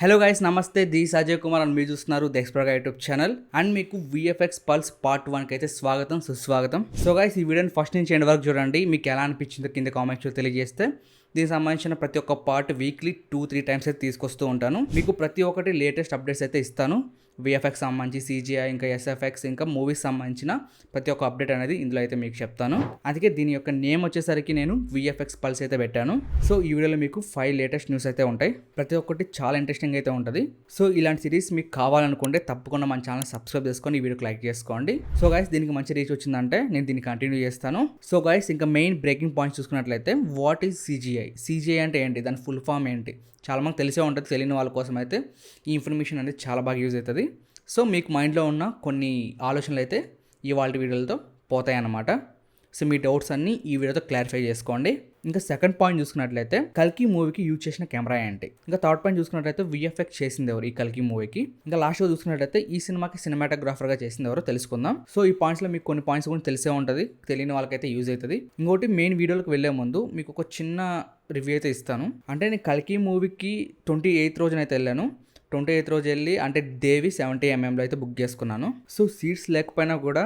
Hello guys, నమస్తే. This Ajay Kumar అని మీరు చూస్తున్నారు the explorer YouTube channel. And మీకు విఎఫ్ఎక్స్ పల్స్ పార్ట్ 1కి అయితే స్వాగతం, సుస్వాగతం. సో గైస్, ఈ వీడియోని ఫస్ట్ నుంచి ఎండ్ వరకు చూడండి. మీకు ఎలా అనిపించిందో కింద కామెంట్స్లో తెలియజేస్తే దీనికి సంబంధించిన ప్రతి ఒక్క పార్ట్ వీక్లీ 2-3 టైమ్స్ అయితే తీసుకొస్తూ ఉంటాను. మీకు ప్రతి ఒక్కటి లేటెస్ట్ అప్డేట్స్ అయితే ఇస్తాను. విఎఫ్ఎక్స్ సంబంధించి, సిజిఐ, ఇంకా ఎస్ఎఫ్ఎక్స్, ఇంకా మూవీస్ సంబంధించిన ప్రతి ఒక్క అప్డేట్ అనేది ఇందులో అయితే మీకు చెప్తాను. అందుకే దీని యొక్క నేమ్ వచ్చేసరికి నేను విఎఫ్ఎక్స్ పల్స్ అయితే పెట్టాను. సో ఈ వీడియోలో మీకు 5 లేటెస్ట్ న్యూస్ అయితే ఉంటాయి. ప్రతి ఒక్కటి చాలా ఇంట్రెస్టింగ్ అయితే ఉంటుంది. సో ఇలాంటి సిరీస్ మీకు కావాలనుకుంటే తప్పకుండా మన ఛానల్ సబ్స్క్రైబ్ చేసుకొని ఈ వీడియోకి లైక్ చేసుకోండి. సో గైస్, దీనికి మంచి రీచ్ వచ్చిందంటే నేను దీన్ని కంటిన్యూ చేస్తాను. సో గైస్, ఇంకా మెయిన్ బ్రేకింగ్ పాయింట్స్ చూసుకున్నట్లయితే వాట్ ఈజ్ సిజిఐ? సిజిఐ అంటే ఏంటి? దాని ఫుల్ ఫామ్ ఏంటి? చాలా మంది తెలిసే ఉంటుంది. తెలియని వాళ్ళ కోసం అయితే ఈ ఇన్ఫర్మేషన్ అనేది చాలా బాగా యూజ్ అవుతుంది. సో మీకు మైండ్లో ఉన్న కొన్ని ఆలోచనలు అయితే ఇవాళ వీడియోలతో పోతాయి అన్నమాట. సో మీ డౌట్స్ అన్నీ ఈ వీడియోతో క్లారిఫై చేసుకోండి. ఇంకా సెకండ్ పాయింట్ చూసుకున్నట్లయితే కల్కి మూవీకి యూజ్ చేసిన కెమెరా ఏంటి? ఇంకా థర్డ్ పాయింట్ చూసుకున్నట్లయితే విఎఫ్ఎక్స్ చేసింది ఎవరు ఈ కల్కి మూవీకి? ఇంకా లాస్ట్గా చూసుకున్నట్లయితే ఈ సినిమాకి సినిమాటోగ్రాఫర్గా చేసింది ఎవరో తెలుసుకుందాం. సో ఈ పాయింట్స్లో మీకు కొన్ని పాయింట్స్ కూడా తెలిసే ఉంటుంది. తెలియని వాళ్ళకైతే యూజ్ అవుతుంది. ఇంకోటి, మెయిన్ వీడియోలకు వెళ్ళే ముందు మీకు ఒక చిన్న రివ్యూ అయితే ఇస్తాను. అంటే నేను కల్కి మూవీకి 28th రోజున అయితే వెళ్ళాను. 28th రోజు వెళ్ళి, అంటే దేవి 70mm అయితే బుక్ చేసుకున్నాను. సో సీట్స్ లేకపోయినా కూడా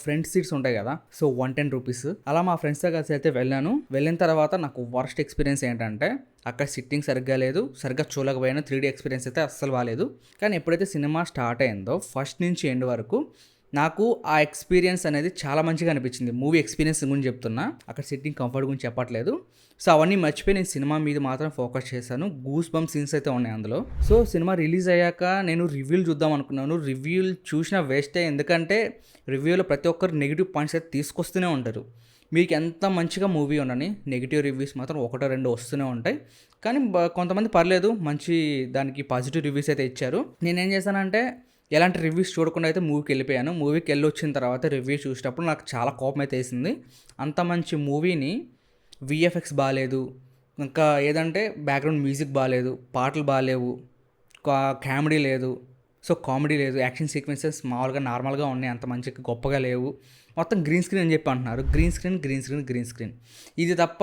ఫ్రంట్ సీట్స్ ఉంటాయి కదా, సో 110 రూపీస్. అలా మా ఫ్రెండ్స్తో కలిసి అయితే వెళ్ళాను. వెళ్ళిన తర్వాత నాకు వర్స్ట్ ఎక్స్పీరియన్స్ ఏంటంటే అక్కడ సిట్టింగ్ సరిగ్గా లేదు, సరిగ్గా చూడకపోయినా 3D ఎక్స్పీరియన్స్ అయితే అస్సలు బాగాలేదు. కానీ ఎప్పుడైతే సినిమా స్టార్ట్ అయిందో ఫస్ట్ నుంచి ఎండ్ వరకు నాకు ఆ ఎక్స్పీరియన్స్ అనేది చాలా మంచిగా అనిపించింది. మూవీ ఎక్స్పీరియన్స్ గురించి చెప్తున్నా, అక్కడ సిట్టింగ్ కంఫర్ట్ గురించి చెప్పట్లేదు. సో అవన్నీ మర్చిపోయి నేను సినిమా మీద మాత్రం ఫోకస్ చేశాను. గూస్ బంప్ సీన్స్ అయితే ఉన్నాయి అందులో. సో సినిమా రిలీజ్ అయ్యాక నేను రివ్యూలు చూద్దాం అనుకున్నాను. రివ్యూలు చూసిన వేస్టే, ఎందుకంటే రివ్యూలో ప్రతి ఒక్కరు నెగిటివ్ పాయింట్స్ అయితే తీసుకొస్తూనే ఉంటారు. మీకు ఎంత మంచిగా మూవీ ఉండని నెగిటివ్ రివ్యూస్ మాత్రం 1-2 వస్తూనే ఉంటాయి. కానీ కొంతమంది పర్లేదు, మంచి దానికి పాజిటివ్ రివ్యూస్ అయితే ఇచ్చారు. నేనేం చేశానంటే ఎలాంటి రివ్యూస్ చూడకుండా అయితే మూవీకి వెళ్ళిపోయాను. మూవీకి వెళ్ళి వచ్చిన తర్వాత రివ్యూ చూసేటప్పుడు నాకు చాలా కోపం అయితే వేసింది. అంత మంచి మూవీని విఎఫ్ఎక్స్ బాగాలేదు, ఇంకా ఏదంటే బ్యాక్గ్రౌండ్ మ్యూజిక్ బాగాలేదు, పాటలు బాగాలేవు, కామెడీ లేదు, సో కామెడీ లేదు, యాక్షన్ సీక్వెన్సెస్ మామూలుగా నార్మల్గా ఉన్నాయి, అంత మంచిగా గొప్పగా లేవు. మొత్తం గ్రీన్ స్క్రీన్ అని చెప్పి అంటున్నారు. గ్రీన్ స్క్రీన్ ఇది తప్ప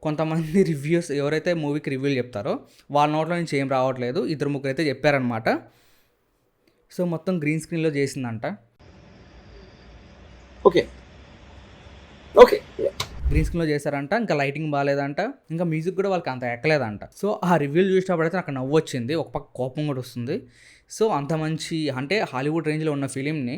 కొంతమంది రివ్యూస్ ఎవరైతే మూవీకి రివ్యూలు చెప్తారో వాళ్ళ నోట్లో నుంచి ఏం రావట్లేదు. 2-3 అయితే చెప్పారనమాట. సో మొత్తం గ్రీన్ స్క్రీన్లో చేసిందంట. ఓకే గ్రీన్ స్క్రీన్లో చేశారంట. ఇంకా లైటింగ్ బాగాలేదంట, ఇంకా మ్యూజిక్ కూడా వాళ్ళకి అంత ఎక్కలేదంట. సో ఆ రివ్యూలు చూసినప్పుడు అయితే నాకు నవ్వు వచ్చింది, ఒక పక్క కోపం కూడా వస్తుంది. సో అంత మంచి, అంటే హాలీవుడ్ రేంజ్లో ఉన్న ఫిలింని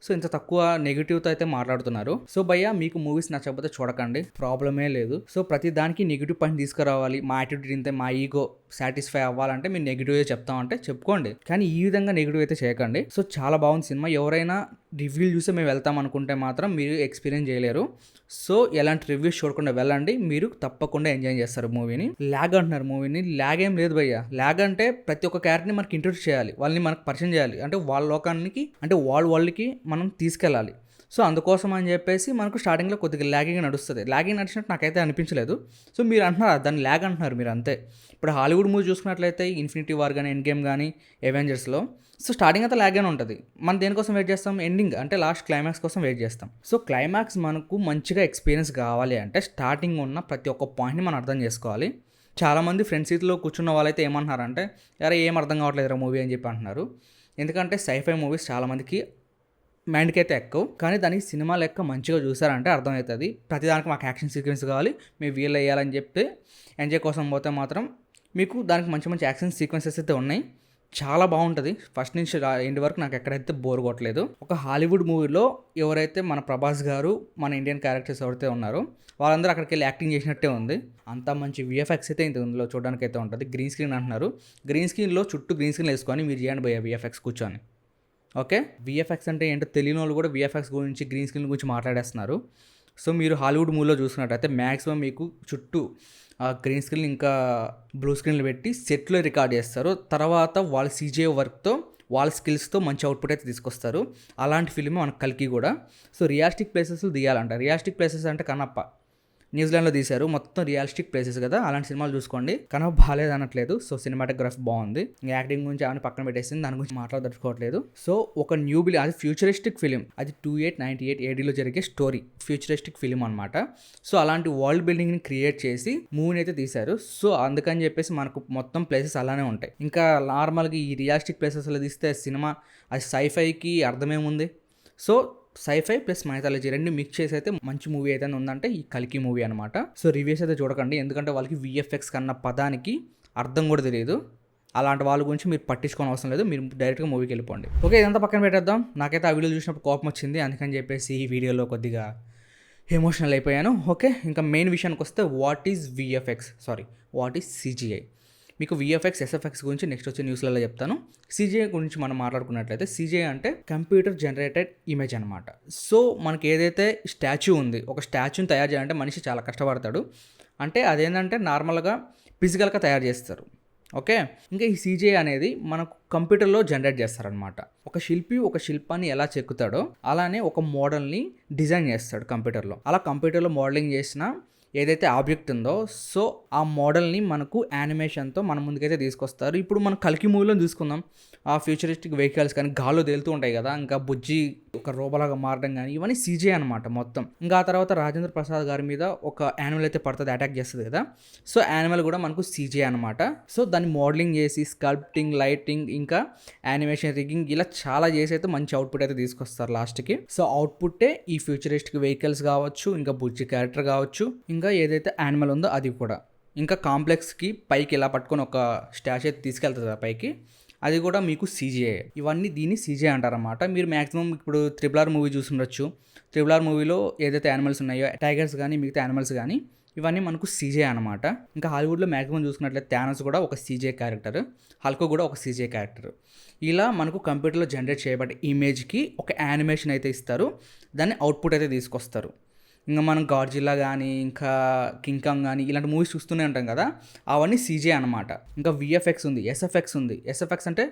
సో ఇంత తక్కువ నెగిటివ్తో అయితే మాట్లాడుతున్నారు. సో భయ్య, మీకు మూవీస్ నచ్చకపోతే చూడకండి, ప్రాబ్లమే లేదు. సో ప్రతి దానికి నెగిటివ్ పాయింట్ తీసుకురావాలి, మా యాటిట్యూడ్ ఇంతే, మా ఈగో సాటిస్ఫై అవ్వాలంటే మీరు నెగిటివ్గా చెప్తామంటే చెప్పుకోండి, కానీ ఈ విధంగా నెగిటివ్ అయితే చేయకండి. సో చాలా బాగుంది సినిమా. ఎవరైనా రివ్యూలు చూసి మేము వెళ్తాం అనుకుంటే మాత్రం మీరు ఎక్స్పీరియన్స్ చేయలేరు. సో ఎలాంటి రివ్యూస్ చూడకుండా వెళ్ళండి, మీరు తప్పకుండా ఎంజాయ్ చేస్తారు మూవీని. ల్యాగ్ అంటున్నారు మూవీని, ల్యాగ్ ఏం లేదు భయ్య. ల్యాగ్ అంటే ప్రతి ఒక్క క్యారెక్టర్ని మనకి ఇంట్రొడ్యూస్ చేయాలి, వాళ్ళని మనకు పరిచయం చేయాలి, అంటే వాళ్ళ లోకానికి, అంటే వాళ్ళకి మనం తీసుకెళ్ళాలి. సో అందుకోసం అని చెప్పేసి మనకు స్టార్టింగ్లో కొద్దిగా ల్యాగింగ్ నడుస్తుంది. ల్యాగింగ్ నడిచినట్టు నాకైతే అనిపించలేదు. సో మీరు అంటున్నారు దాన్ని ల్యాగ్ అంటున్నారు మీరు, అంతే. ఇప్పుడు హాలీవుడ్ మూవీ చూసుకున్నట్లయితే ఇన్ఫినిటీ వార్ కానీ, ఎండ్ గేమ్ కానీ, అవెంజర్స్లో సో స్టార్టింగ్ అంతా ల్యాగ్గానే ఉంటుంది. మనం దేనికోసం వెయిట్ చేస్తాం? ఎండింగ్, అంటే లాస్ట్ క్లైమాక్స్ కోసం వెయిట్ చేస్తాం. సో క్లైమాక్స్ మనకు మంచిగా ఎక్స్పీరియన్స్ కావాలి అంటే స్టార్టింగ్ ఉన్న ప్రతి ఒక్క పాయింట్ని మనం అర్థం చేసుకోవాలి. చాలామంది ఫ్రెండ్ సీట్లో కూర్చున్న వాళ్ళైతే ఏమంటున్నారంటే, అరే ఏం అర్థం కావట్లేదు మూవీ అని చెప్పి అంటున్నారు. ఎందుకంటే సైఫై మూవీస్ చాలామందికి మైండ్కి అయితే ఎక్కువ, కానీ దానికి సినిమా లెక్క మంచిగా చూసారంటే అర్థమవుతుంది. ప్రతిదానికి మాకు యాక్షన్ సీక్వెన్స్ కావాలి, మేము వీల్ వేయాలని చెప్తే ఎంజాయ్ కోసం పోతే మాత్రం మీకు దానికి మంచి మంచి యాక్షన్ సీక్వెన్సెస్ అయితే ఉన్నాయి. చాలా బాగుంటుంది. ఫస్ట్ నుంచి ఎండ్ వరకు నాకు ఎక్కడైతే బోర్ కొట్టలేదు. ఒక హాలీవుడ్ మూవీలో ఎవరైతే మన ప్రభాస్ గారు, మన ఇండియన్ క్యారెక్టర్స్ ఎవరైతే ఉన్నారో వాళ్ళందరూ అక్కడికి వెళ్ళి యాక్టింగ్ చేసినట్టే ఉంది. అంత మంచి విఎఫ్ఎక్స్ అయితే ఇందులో చూడడానికి అయితే ఉంటుంది. గ్రీన్ స్క్రీన్ అంటున్నారు, గ్రీన్ స్క్రీన్లో చుట్టూ గ్రీన్ స్క్రీన్ వేసుకొని మీరు చేయండి భయ్య విఎఫ్ఎక్స్ కూర్చొని. ఓకే, విఎఫ్ఎక్స్ అంటే ఏంటో తెలియని వాళ్ళు కూడా విఎఫ్ఎక్స్ గురించి, గ్రీన్ స్క్రీన్ గురించి మాట్లాడేస్తున్నారు. సో మీరు హాలీవుడ్ మూవీలో చూసుకున్నట్టయితే మ్యాక్సిమం మీకు చుట్టూ గ్రీన్ స్క్రీన్ ఇంకా బ్లూ స్క్రీన్లు పెట్టి సెట్లో రికార్డ్ చేస్తారు. తర్వాత వాళ్ళ సీజే వర్క్తో, వాళ్ళ స్కిల్స్తో మంచి అవుట్పుట్ అయితే తీసుకొస్తారు. అలాంటి ఫిల్మ్ మన కల్కి కూడా. సో రియాలిస్టిక్ ప్లేసెస్లో తీయాలంట. రియాలిస్టిక్ ప్లేసెస్ అంటే కన్నప్ప, న్యూజిలాండ్లో తీశారు, మొత్తం రియలిస్టిక్ ప్లేసెస్ కదా, అలాంటి సినిమాలు చూసుకోండి. కానీ బాగాలేదు అనట్లేదు. సో సినిమాటోగ్రఫీ బాగుంది. యాక్టింగ్ గురించి ఆమె పక్కన పెట్టేసింది, దాని గురించి మాట్లాడదలుచుకోవట్లేదు. సో ఒక న్యూ బిల్, అది ఫ్యూచరిస్టిక్ ఫిలిం, అది 2898 ADలో జరిగే స్టోరీ, ఫ్యూచరిస్టిక్ ఫిలిం అనమాట. సో అలాంటి వరల్డ్ బిల్డింగ్ని క్రియేట్ చేసి మూవీని అయితే తీశారు. సో అందుకని చెప్పేసి మనకు మొత్తం ప్లేసెస్ అలానే ఉంటాయి. ఇంకా నార్మల్గా ఈ రియలిస్టిక్ ప్లేసెస్లో తీస్తే సినిమా అది సైఫైకి అర్థమేముంది. సో సైఫై ప్లస్ మైథాలజీ రెండు మిక్స్ చేసి అయితే మంచి మూవీ అయితే ఉందంటే ఈ కల్కి మూవీ అనమాట. సో రివ్యూస్ అయితే చూడకండి, ఎందుకంటే వాళ్ళకి VFX కన్నా పదానికి అర్థం కూడా తెలియదు. అలాంటి వాళ్ళ గురించి మీరు పట్టించుకోని అవసరం లేదు, మీరు డైరెక్ట్గా మూవీకి వెళ్ళిపోండి. ఓకే, ఇదంతా పక్కన పెట్టేద్దాం. నాకైతే ఆ వీడియో చూసినప్పుడు కోపం వచ్చింది, అందుకని చెప్పేసి ఈ వీడియోలో కొద్దిగా ఎమోషనల్ అయిపోయాను. ఓకే, ఇంకా మెయిన్ విషయానికి వస్తే వాట్ ఈజ్ CGI. మీకు VFX, SFX గురించి నెక్స్ట్ వచ్చే న్యూస్లలో చెప్తాను. CGI గురించి మనం మాట్లాడుకున్నట్లయితే CGI అంటే కంప్యూటర్ జనరేటెడ్ ఇమేజ్ అనమాట. సో మనకి ఏదైతే స్టాచ్యూ ఉంది, ఒక స్టాచ్యూని తయారు చేయాలంటే మనిషి చాలా కష్టపడతాడు. అంటే అదేంటంటే నార్మల్గా ఫిజికల్గా తయారు చేస్తారు. ఓకే, ఇంకా ఈ CGI అనేది మనకు కంప్యూటర్లో జనరేట్ చేస్తారనమాట. ఒక శిల్పి ఒక శిల్పాన్ని ఎలా చెక్కుతాడో అలానే ఒక మోడల్ని డిజైన్ చేస్తాడు కంప్యూటర్లో. అలా కంప్యూటర్లో మోడలింగ్ చేసిన ఏదైతే ఆబ్జెక్ట్ ఉందో, సో ఆ మోడల్ని మనకు యానిమేషన్తో మన ముందుకైతే తీసుకొస్తారు. ఇప్పుడు మనం కల్కి మూవీలో తీసుకుందాం, ఆ ఫ్యూచరిస్టిక్ వెహికల్స్ కానీ గాల్లో తేలుతూ ఉంటాయి కదా, ఇంకా బుజ్జి ఒక రోబోలాగా మారడం కానీ, ఇవన్నీ CGI అనమాట మొత్తం. ఇంకా ఆ తర్వాత రాజేంద్ర ప్రసాద్ గారి మీద ఒక యానిమల్ అయితే పడుతుంది, అటాక్ చేస్తుంది కదా, సో యానిమల్ కూడా మనకు CGI అనమాట. సో దాన్ని మోడలింగ్ చేసి స్కల్ప్టింగ్, లైటింగ్, ఇంకా యానిమేషన్ రిగ్గింగ్ ఇలా చాలా చేసి అయితే మంచి అవుట్పుట్ అయితే తీసుకొస్తారు లాస్ట్కి. సో అవుట్పుట్టే ఈ ఫ్యూచరిస్టిక్ వెహికల్స్ కావచ్చు, ఇంకా బుజ్జి క్యారెక్టర్ కావచ్చు, ఇంకా ఏదైతే యానిమల్ ఉందో అది కూడా, ఇంకా కాంప్లెక్స్కి పైకి ఇలా పట్టుకొని ఒక స్టాచ్యూ అయితే తీసుకెళ్తుంది కదా పైకి, అది కూడా మీకు CGI. ఇవన్నీ దీన్ని CGI అంటారన్నమాట. మీరు మ్యాక్సిమం ఇప్పుడు RRR మూవీ చూసుండొచ్చు. RRR మూవీలో ఏదైతే యానిమల్స్ ఉన్నాయో, టైగర్స్ కానీ మిగతా యానిమల్స్ కానీ, ఇవన్నీ మనకు CGI అనమాట. ఇంకా హాలీవుడ్లో మ్యాక్సిమం చూసుకున్నట్లయితే థానోస్ కూడా ఒక CGI క్యారెక్టర్, హల్క్ కూడా ఒక CGI క్యారెక్టర్. ఇలా మనకు కంప్యూటర్లో జనరేట్ చేయబడే ఇమేజ్కి ఒక యానిమేషన్ అయితే ఇస్తారు, దాన్ని అవుట్పుట్ అయితే తీసుకొస్తారు. ఇంకా మనం గాడ్జిల్లా కానీ ఇంకా కింగ్ కాంగ్ కానీ ఇలాంటి మూవీస్ చూస్తూనే ఉంటాం కదా, అవన్నీ CGI అనమాట. ఇంకా VFX ఉంది, SFX ఉంది. SFX అంటే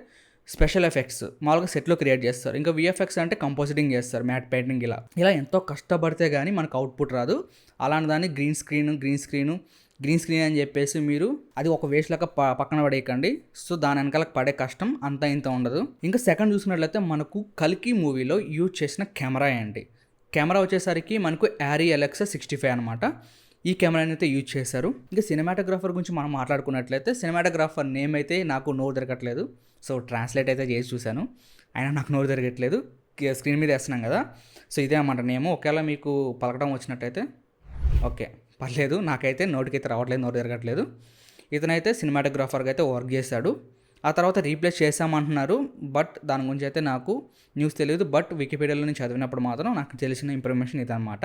స్పెషల్ ఎఫెక్ట్స్, మామూలుగా సెట్లో క్రియేట్ చేస్తారు. ఇంకా VFX అంటే కంపోజిటింగ్ చేస్తారు, మ్యాట్ పెయింటింగ్. ఇలా ఎంతో కష్టపడితే కానీ మనకు అవుట్పుట్ రాదు. అలాంటి దాన్ని గ్రీన్ స్క్రీన్ అని చెప్పేసి మీరు అది ఒక వేస్ట్ లాగా పక్కన పడేయకండి. సో దాని వెనకాలకు పడే కష్టం అంతా ఇంత ఉండదు. ఇంకా సెకండ్ చూసినట్లయితే మనకు కల్కి మూవీలో యూజ్ చేసిన కెమెరా ఏంటి, కెమెరా వచ్చేసరికి మనకు ARRI Alexa 65 అనమాట. ఈ కెమెరాని అయితే యూజ్ చేశారు. ఇంకా సినిమాటోగ్రాఫర్ గురించి మనం మాట్లాడుకున్నట్లయితే సినిమాటోగ్రాఫర్ నేమ్ అయితే నాకు నోరు తిరగట్లేదు. సో ట్రాన్స్లేట్ అయితే చేసి చూశాను, అయినా నాకు నోరు తిరగట్లేదు. స్క్రీన్ మీద వేస్తున్నాం కదా, సో ఇదే అన్నమాట నేమ్. ఒకవేళ మీకు పలకడం వచ్చినట్టయితే ఓకే పర్లేదు, నాకైతే నోటికైతే రావట్లేదు, నోరు తిరగట్లేదు. ఇతనైతే సినిమాటోగ్రాఫర్గా అయితే వర్క్ చేశాడు. ఆ తర్వాత రీప్లేస్ చేసామంటున్నారు, బట్ దాని గురించి అయితే నాకు న్యూస్ తెలియదు. బట్ వికీపీడియాలో నేను చదివినప్పుడు మాత్రం నాకు తెలిసిన ఇన్ఫర్మేషన్ ఇదనమాట.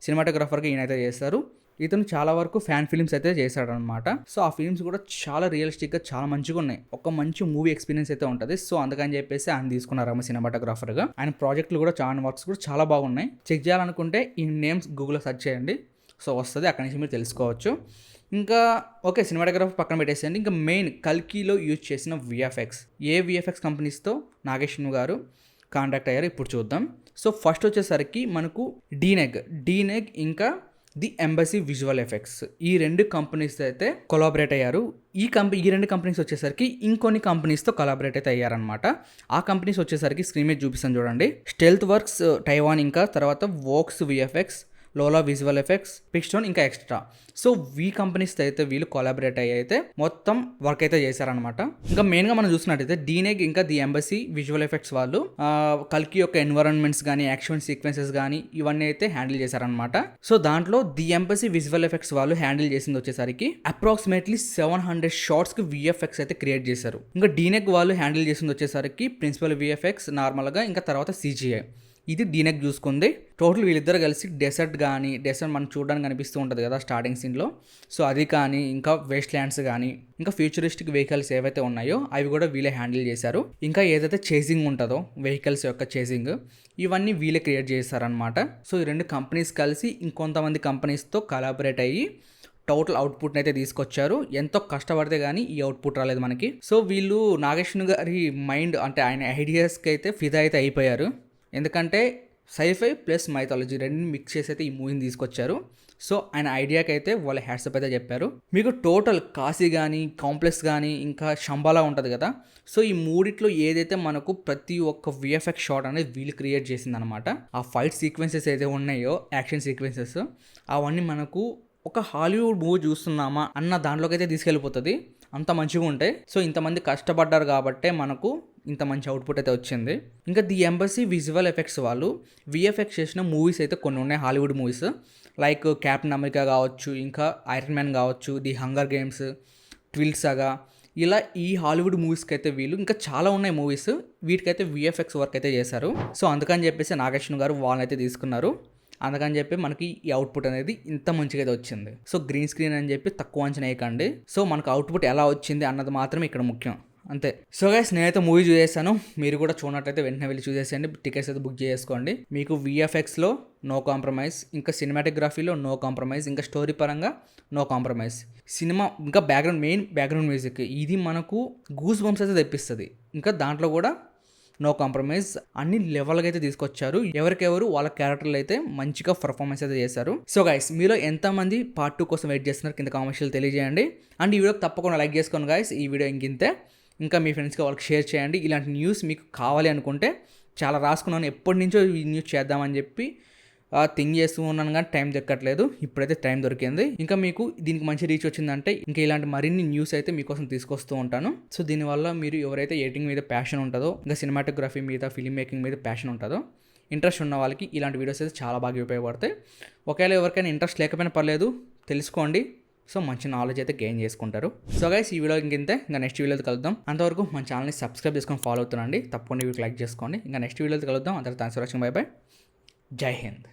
సినిమాటోగ్రాఫర్గా ఈయనైతే చేస్తారు. ఇతను చాలా వరకు ఫ్యాన్ ఫిల్మ్స్ అయితే చేశాడనమాట. సో ఆ ఫిల్మ్స్ కూడా చాలా రియలిస్టిక్గా చాలా మంచిగా ఉన్నాయి, ఒక మంచి మూవీ ఎక్స్పీరియన్స్ అయితే ఉంటుంది. సో అందుకని చెప్పేసి ఆయన తీసుకున్నారమ్మ సినిమాటోగ్రాఫర్గా. ఆయన ప్రాజెక్టులు కూడా చాలా వర్క్స్ కూడా చాలా బాగున్నాయి. చెక్ చేయాలనుకుంటే ఈ నేమ్స్ గూగుల్లో సెర్చ్ చేయండి, సో వస్తుంది, అక్కడి నుంచి మీరు తెలుసుకోవచ్చు. ఇంకా ఓకే, సినిమాటోగ్రఫీ పక్కన పెట్టేసేయండి. ఇంకా మెయిన్ కల్కిలో యూజ్ చేసిన VFX కంపెనీస్తో నాగేశ్వర గారు కాంటాక్ట్ అయ్యారు, ఇప్పుడు చూద్దాం. సో ఫస్ట్ వచ్చేసరికి మనకు డీనెగ్ ఇంకా ది ఎంబసీ విజువల్ ఎఫెక్ట్స్, ఈ రెండు కంపెనీస్ అయితే కొలాబరేట్ అయ్యారు. ఈ రెండు కంపెనీస్ వచ్చేసరికి ఇంకొన్ని కంపెనీస్తో కొలాబరేట్ అయితే అయ్యారనమాట. ఆ కంపెనీస్ వచ్చేసరికి స్క్రీన్ మీద చూపిస్తాను చూడండి. స్టెల్త్ వర్క్స్ టైవాన్, ఇంకా తర్వాత వోక్స్ VFX, లోలా విజువల్ ఎఫెక్ట్స్, పిక్స్టోన్, ఇంకా ఎక్స్ట్రా. సో ఈ కంపెనీస్ అయితే వీళ్ళు కొలాబరేట్ అయ్యి అయితే మొత్తం వర్క్ అయితే చేశారనమాట. ఇంకా మెయిన్గా మనం చూసినట్టయితే డీనెగ్ ఇంకా ది ఎంబసీ విజువల్ ఎఫెక్ట్స్ వాళ్ళు కల్కి యొక్క ఎన్విరాన్మెంట్స్ కానీ యాక్షన్ సీక్వెన్సెస్ కానీ ఇవన్నీ అయితే హ్యాండిల్ చేశారనమాట. సో దాంట్లో ది ఎంబసీ విజువల్ ఎఫెక్ట్స్ వాళ్ళు హ్యాండిల్ చేసింది వచ్చేసరికి అప్రాక్సిమేట్లీ 700 షార్ట్స్కి VFX అయితే క్రియేట్ చేశారు. ఇంకా డీనెగ్ వాళ్ళు హ్యాండిల్ చేసింది వచ్చేసరికి ప్రిన్సిపల్ VFX నార్మల్గా, ఇంకా తర్వాత CGI. ఇది డీనెక్ చూసుకుంది. టోటల్ వీళ్ళిద్దరు కలిసి డెసర్ట్ మనం చూడడానికి కనిపిస్తూ ఉంటుంది కదా స్టార్టింగ్ సీన్లో, సో అది కానీ ఇంకా వేస్ట్ ల్యాండ్స్ కానీ ఇంకా ఫ్యూచరిస్టిక్ వెహికల్స్ ఏవైతే ఉన్నాయో అవి కూడా వీళ్ళే హ్యాండిల్ చేశారు. ఇంకా ఏదైతే చేసింగ్ ఉంటుందో వెహికల్స్ యొక్క చేసింగ్, ఇవన్నీ వీళ్ళే క్రియేట్ చేశారనమాట. సో ఈ రెండు కంపెనీస్ కలిసి ఇంకొంతమంది కంపెనీస్తో కొలాబరేట్ అయ్యి టోటల్ అవుట్పుట్ని అయితే తీసుకొచ్చారు. ఎంతో కష్టపడితే కానీ ఈ అవుట్పుట్ రాలేదు మనకి. సో వీళ్ళు నాగేశ్వర గారి మైండ్ అంటే ఆయన ఐడియాస్కి అయితే ఫిదా అయితే అయిపోయారు. ఎందుకంటే సైఫై ప్లస్ మైథాలజీ రెండు మిక్స్ చేసి అయితే ఈ మూవీని తీసుకొచ్చారు. సో ఆయన ఐడియాకి అయితే వాళ్ళ హ్యాట్సప్ అయితే చెప్పారు. మీకు టోటల్ కాశీ కానీ, కాంప్లెక్స్ కానీ, ఇంకా శంబాలా ఉంటుంది కదా, సో ఈ మూడిట్లో ఏదైతే మనకు ప్రతి ఒక్క విఎఫ్ఎక్స్ షాట్ అనేది వీళ్ళు క్రియేట్ చేసిందనమాట. ఆ ఫైట్ సీక్వెన్సెస్ ఏదైతే ఉన్నాయో, యాక్షన్ సీక్వెన్సెస్, అవన్నీ మనకు ఒక హాలీవుడ్ మూవీ చూస్తున్నామా అన్న దాంట్లోకి అయితే తీసుకెళ్ళిపోతుంది. అంత మంచిగా ఉంటాయి. సో ఇంతమంది కష్టపడ్డారు కాబట్టే మనకు ఇంత మంచి అవుట్పుట్ అయితే వచ్చింది. ఇంకా ది ఎంబసీ విజువల్ ఎఫెక్ట్స్ వాళ్ళు విఎఫ్ఎక్స్ చేసిన మూవీస్ అయితే కొన్ని ఉన్నాయి, Hollywood movies like captain America కావచ్చు, ఇంకా ఐరన్ మ్యాన్ కావచ్చు, ది హంగర్ గేమ్స్, ట్విల్ సాగా, ఇలా ఈ హాలీవుడ్ మూవీస్కి అయితే వీళ్ళు ఇంకా చాలా ఉన్నాయి మూవీస్, వీటికైతే విఎఫ్ఎక్స్ వర్క్ అయితే చేశారు. సో అందుకని చెప్పేసి నాగేశ్వర గారు వాళ్ళని అయితే తీసుకున్నారు. అందుకని చెప్పి మనకి ఈ అవుట్పుట్ అనేది ఇంత మంచిగా అయితే వచ్చింది. సో గ్రీన్ స్క్రీన్ అని చెప్పి తక్కువ అంచనా వేయకండి. సో మనకు అవుట్పుట్ ఎలా వచ్చింది అన్నది మాత్రమే ఇక్కడ ముఖ్యం, అంతే. సో గైస్ నేనైతే మూవీ చూసేసాను, మీరు కూడా చూడనట్లయితే వెంటనే వెళ్ళి చూసేసేయండి, టికెట్స్ అయితే బుక్ చేసుకోండి. మీకు విఎఫ్ఎక్స్లో నో కాంప్రమైజ్, ఇంకా సినిమాటోగ్రఫీలో నో కాంప్రమైజ్, ఇంకా స్టోరీ పరంగా నో కాంప్రమైజ్. సినిమా ఇంకా మెయిన్ బ్యాక్గ్రౌండ్ మ్యూజిక్ ఇది మనకు గూస్ బంప్స్ అయితే తెప్పిస్తుంది. ఇంకా దాంట్లో కూడా నో కాంప్రమైజ్, అన్ని లెవెల్గా అయితే తీసుకొచ్చారు. ఎవరికెవరు వాళ్ళ క్యారెక్టర్లు అయితే మంచిగా పర్ఫార్మెన్స్ అయితే చేశారు. సో గైస్ మీలో ఎంతమంది పార్ట్ 2 కోసం వెయిట్ చేస్తున్నారు కింద కామెంట్స్లో తెలియజేయండి. అండ్ ఈ వీడియోకి తప్పకుండా లైక్ చేసుకోండి గైస్. ఈ వీడియో ఇంతే, ఇంకా మీ ఫ్రెండ్స్కి వాళ్ళకి షేర్ చేయండి. ఇలాంటి న్యూస్ మీకు కావాలి అనుకుంటే చాలా రాసుకున్నాను, ఎప్పటి నుంచో ఈ న్యూస్ చేద్దామని చెప్పి థింక్ చేస్తూ ఉన్నాను కానీ టైం దొరకట్లేదు. ఇప్పుడైతే టైం దొరికింది. ఇంకా మీకు దీనికి మంచి రీచ్ వచ్చిందంటే ఇంకా ఇలాంటి మరిన్ని న్యూస్ అయితే మీకోసం తీసుకొస్తూ ఉంటాను. సో దీనివల్ల మీరు ఎవరైతే ఎడిటింగ్ మీద ప్యాషన్ ఉంటుందో, ఇంకా సినిమాటోగ్రఫీ మీద, ఫిల్మ్ మేకింగ్ మీద ప్యాషన్ ఉంటుందో, ఇంట్రెస్ట్ ఉన్న వాళ్ళకి ఇలాంటి వీడియోస్ అయితే చాలా బాగా ఉపయోగపడతాయి. ఒకవేళ ఎవరికైనా ఇంట్రెస్ట్ లేకపోయినా పర్లేదు, తెలుసుకోండి. సో మంచి నాలెడ్జ్ అయితే గెయిన్ చేసుకుంటారు. సో గైస్ ఈ వీడియో ఇంతే, ఇంకా నెక్స్ట్ వీడియోతో కలుద్దాం. అంతవరకు మన ఛానల్ని సబ్స్క్రైబ్ చేసుకొని ఫాలో అవుతుండండి. తప్పకుండా వీడియోకి లైక్ చేసుకోండి. ఇంకా నెక్స్ట్ వీడియోతో కలుద్దాం. అందరూ thanks for watching. By by. జై హింద్.